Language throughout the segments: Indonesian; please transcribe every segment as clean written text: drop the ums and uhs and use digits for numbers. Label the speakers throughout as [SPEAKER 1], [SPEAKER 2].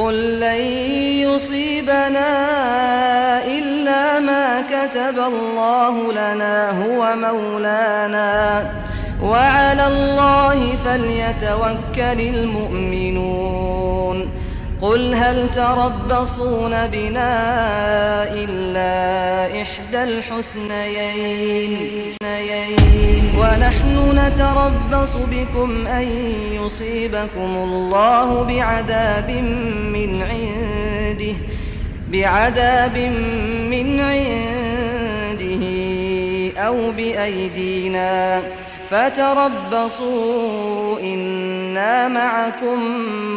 [SPEAKER 1] قل لن يصيبنا إلا ما كتب الله لنا هو مولانا وعلى الله فليتوكل المؤمنون قل هل تربصون بنا إلا إحدى الحسنيين ونحن نتربص بكم أن يصيبكم الله بعذاب من عنده أو بأيدينا فتربصوا إنا معكم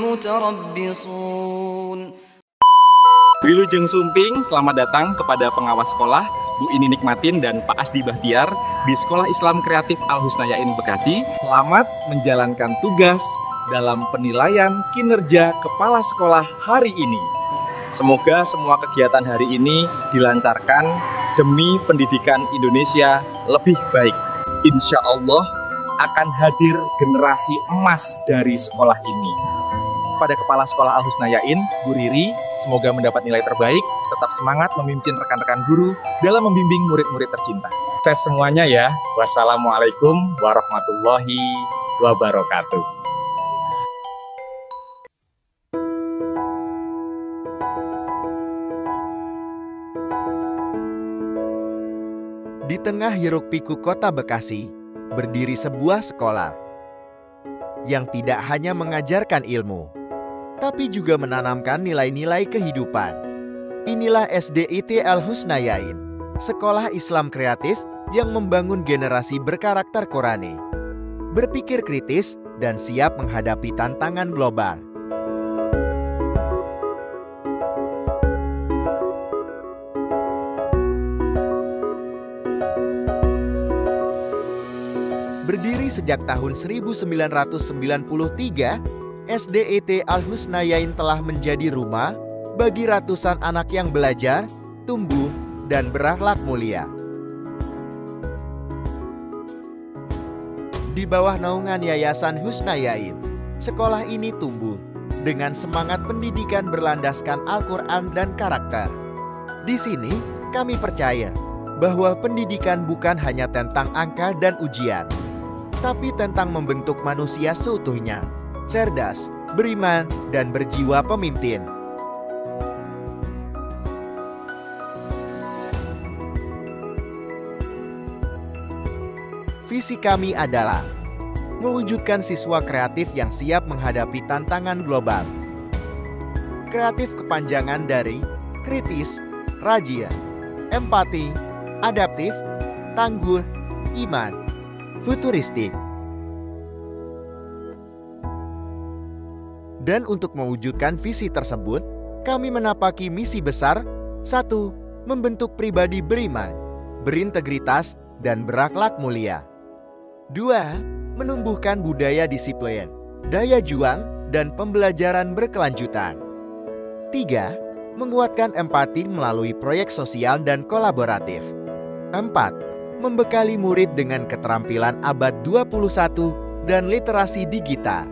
[SPEAKER 1] متربصون.
[SPEAKER 2] Wilujeng Sumping, selamat datang kepada pengawas sekolah Bu Ini Nikmatin dan Pak Asdi Bahtiar di Sekolah Islam Kreatif Al Husnayain Bekasi. Selamat menjalankan tugas dalam penilaian kinerja kepala sekolah hari ini. Semoga semua kegiatan hari ini dilancarkan demi pendidikan Indonesia lebih baik. Insya Allah akan hadir generasi emas dari sekolah ini. Pada Kepala Sekolah Al Husnayain, Bu Riri, semoga mendapat nilai terbaik, tetap semangat memimpin rekan-rekan guru dalam membimbing murid-murid tercinta. Sukses semuanya ya. Wassalamualaikum warahmatullahi wabarakatuh.
[SPEAKER 3] Di tengah hiruk-pikuk kota Bekasi, berdiri sebuah sekolah yang tidak hanya mengajarkan ilmu, tapi juga menanamkan nilai-nilai kehidupan. Inilah SDIT Al Husnayain, sekolah Islam kreatif yang membangun generasi berkarakter Qurani, berpikir kritis, dan siap menghadapi tantangan global. Berdiri sejak tahun 1993, SDIT Al Husnayain telah menjadi rumah bagi ratusan anak yang belajar, tumbuh, dan berakhlak mulia. Di bawah naungan Yayasan Husnayain, sekolah ini tumbuh dengan semangat pendidikan berlandaskan Al-Quran dan karakter. Di sini, kami percaya bahwa pendidikan bukan hanya tentang angka dan ujian, tapi tentang membentuk manusia seutuhnya, cerdas, beriman, dan berjiwa pemimpin. Visi kami adalah mewujudkan siswa kreatif yang siap menghadapi tantangan global. Kreatif kepanjangan dari kritis, rajin, empati, adaptif, tangguh, iman, futuristik. Dan untuk mewujudkan visi tersebut, kami menapaki misi besar: 1. Membentuk pribadi beriman, berintegritas, dan berakhlak mulia. 2. Menumbuhkan budaya disiplin, daya juang, dan pembelajaran berkelanjutan. 3. Menguatkan empati melalui proyek sosial dan kolaboratif. 4. Membekali murid dengan keterampilan abad 21 dan literasi digital.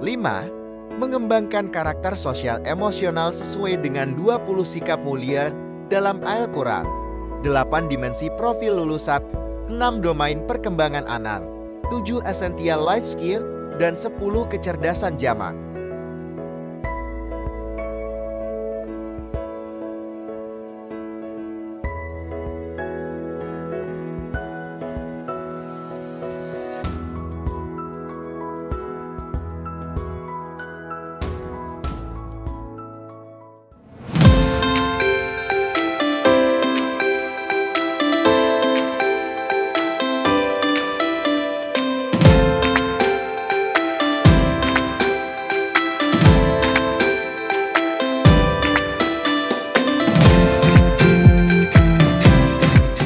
[SPEAKER 3] 5. Mengembangkan karakter sosial emosional sesuai dengan 20 sikap mulia dalam Al-Quran, 8 dimensi profil lulusan, 6 domain perkembangan anak, 7 essential life skill, dan 10 kecerdasan jamak.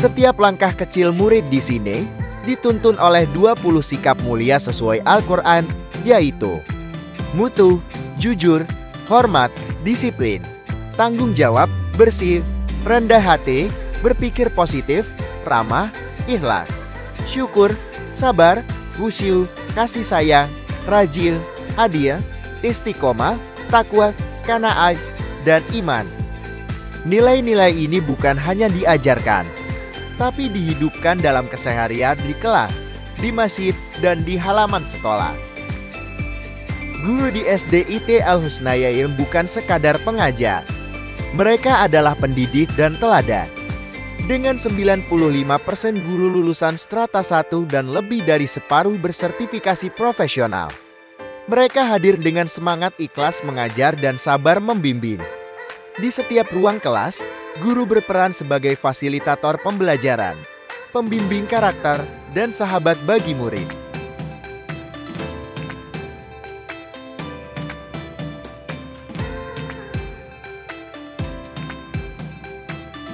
[SPEAKER 3] Setiap langkah kecil murid di sini dituntun oleh 20 sikap mulia sesuai Al-Quran, yaitu mutu, jujur, hormat, disiplin, tanggung jawab, bersih, rendah hati, berpikir positif, ramah, ikhlas, syukur, sabar, khusyuk, kasih sayang, rajin, adil, istiqomah, takwa, qanaah, dan iman. Nilai-nilai ini bukan hanya diajarkan, tapi dihidupkan dalam keseharian di kelas, di masjid, dan di halaman sekolah. Guru di SD IT Al-Husnayain bukan sekadar pengajar. Mereka adalah pendidik dan teladan. Dengan 95% guru lulusan strata 1 dan lebih dari separuh bersertifikasi profesional. Mereka hadir dengan semangat ikhlas mengajar dan sabar membimbing. Di setiap ruang kelas, guru berperan sebagai fasilitator pembelajaran, pembimbing karakter, dan sahabat bagi murid.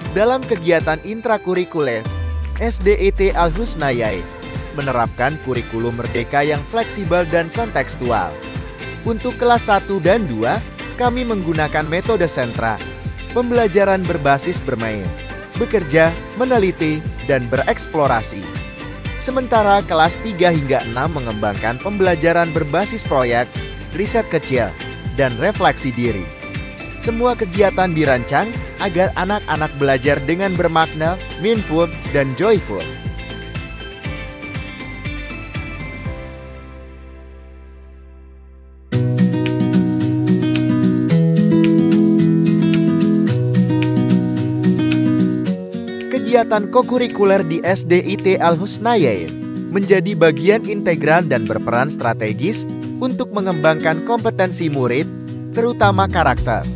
[SPEAKER 3] Dalam kegiatan intrakurikuler, SDIT Al-Husnayain menerapkan kurikulum merdeka yang fleksibel dan kontekstual. Untuk kelas 1 dan 2, kami menggunakan metode sentra, pembelajaran berbasis bermain, bekerja, meneliti, dan bereksplorasi. Sementara kelas 3 hingga 6 mengembangkan pembelajaran berbasis proyek, riset kecil, dan refleksi diri. Semua kegiatan dirancang agar anak-anak belajar dengan bermakna, meaningful, dan joyful. Kegiatan kokurikuler di SDIT Al-Husnayain menjadi bagian integral dan berperan strategis untuk mengembangkan kompetensi murid, terutama karakter.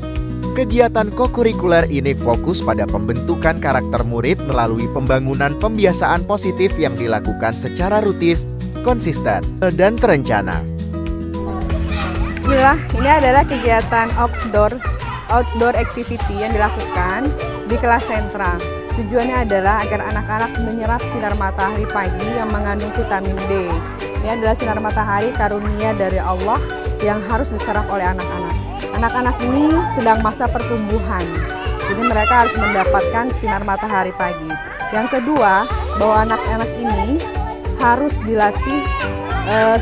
[SPEAKER 3] Kegiatan kokurikuler ini fokus pada pembentukan karakter murid melalui pembangunan pembiasaan positif yang dilakukan secara rutin, konsisten, dan terencana.
[SPEAKER 4] Bismillah, ini adalah kegiatan outdoor activity yang dilakukan di kelas sentra. Tujuannya adalah agar anak-anak menyerap sinar matahari pagi yang mengandung vitamin D. Ini adalah sinar matahari karunia dari Allah yang harus diserap oleh anak-anak. Anak-anak ini sedang masa pertumbuhan, jadi mereka harus mendapatkan sinar matahari pagi. Yang kedua, bahwa anak-anak ini harus dilatih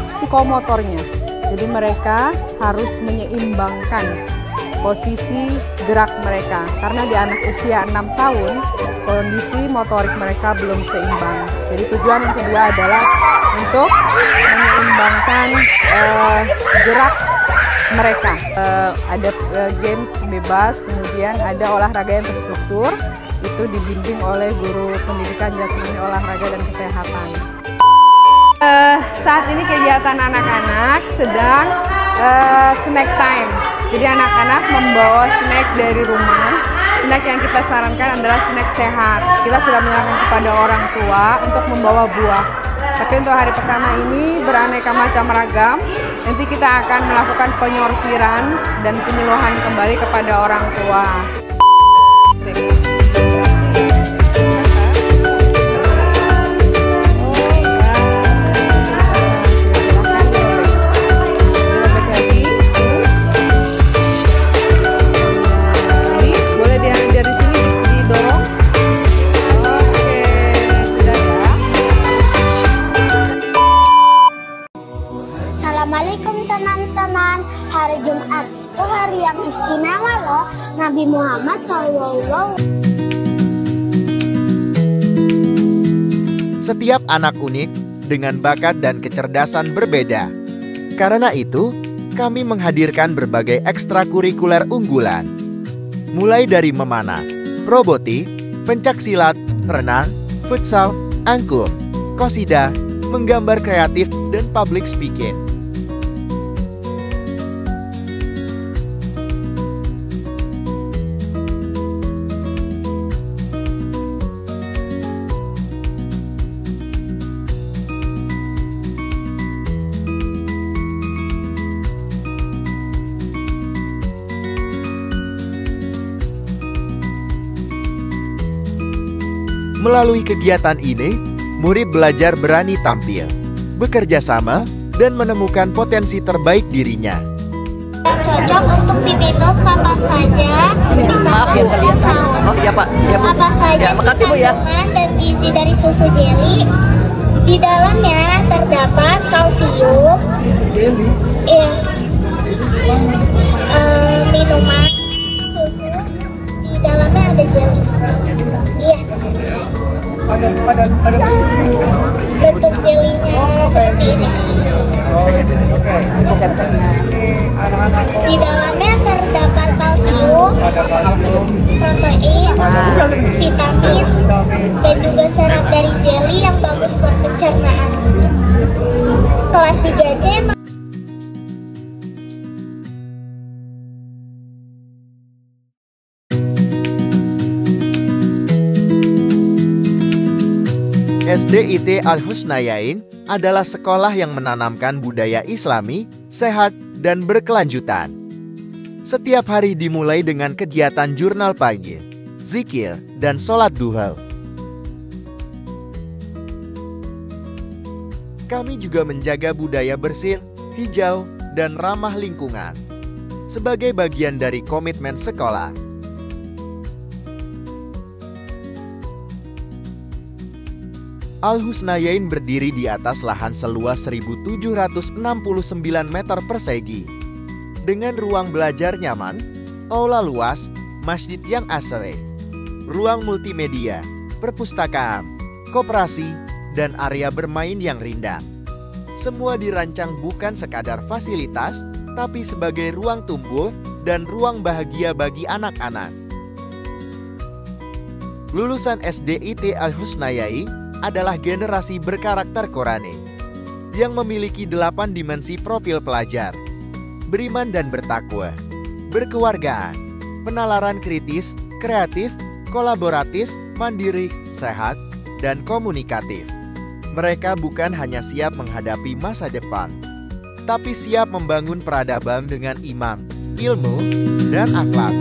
[SPEAKER 4] psikomotornya. Jadi mereka harus menyeimbangkan posisi gerak mereka, karena di anak usia 6 tahun kondisi motorik mereka belum seimbang. Jadi tujuan yang kedua adalah untuk menyeimbangkan gerak mereka. Ada games bebas, kemudian ada olahraga yang terstruktur, itu dibimbing oleh guru pendidikan jasmani olahraga dan kesehatan. Saat ini kegiatan anak-anak sedang snack time. Jadi anak-anak membawa snack dari rumah. Snack yang kita sarankan adalah snack sehat. Kita sudah menyarankan kepada orang tua untuk membawa buah. Tapi untuk hari pertama ini beraneka macam ragam. Nanti kita akan melakukan penyortiran dan penyuluhan kembali kepada orang tua.
[SPEAKER 5] Assalamualaikum teman-teman. Hari Jumat itu hari yang istimewa loh. Nabi Muhammad SAW.
[SPEAKER 3] Setiap anak unik dengan bakat dan kecerdasan berbeda. Karena itu, kami menghadirkan berbagai ekstrakurikuler unggulan. Mulai dari memanah, robotik, pencaksilat, renang, futsal, angklung, qasidah, menggambar kreatif, dan public speaking. Melalui kegiatan ini, murid belajar berani tampil, bekerja sama, dan menemukan potensi terbaik dirinya.
[SPEAKER 5] Cocok untuk diminum kapan saja,
[SPEAKER 6] Maaf Bu. Oh ya Pak. Ya Bu.
[SPEAKER 5] apa saja
[SPEAKER 6] Ya, makasih Bu ya.
[SPEAKER 5] kandungan dan gizi dari susu jeli. Di dalamnya terdapat kalsium, minuman ada jeli. Iya. Bentuk jelinya seperti ini. Di dalamnya terdapat kalsium, protein, vitamin, dan juga serat dari jeli yang bagus buat pencernaan. Kelas 3C
[SPEAKER 3] SDIT Al-Husnayain adalah sekolah yang menanamkan budaya Islami, sehat, dan berkelanjutan. Setiap hari dimulai dengan kegiatan jurnal pagi, zikir, dan sholat duha. Kami juga menjaga budaya bersih, hijau, dan ramah lingkungan sebagai bagian dari komitmen sekolah. Al-Husnayain berdiri di atas lahan seluas 1.769 meter persegi. Dengan ruang belajar nyaman, aula luas, masjid yang asri, ruang multimedia, perpustakaan, koperasi, dan area bermain yang rindang. Semua dirancang bukan sekadar fasilitas, tapi sebagai ruang tumbuh dan ruang bahagia bagi anak-anak. Lulusan SDIT Al-Husnayain adalah generasi berkarakter Qurani yang memiliki 8 dimensi profil pelajar: beriman dan bertakwa, berkewargaan, penalaran kritis, kreatif, kolaboratif, mandiri, sehat, dan komunikatif. Mereka bukan hanya siap menghadapi masa depan, tapi siap membangun peradaban dengan iman, ilmu, dan akhlak.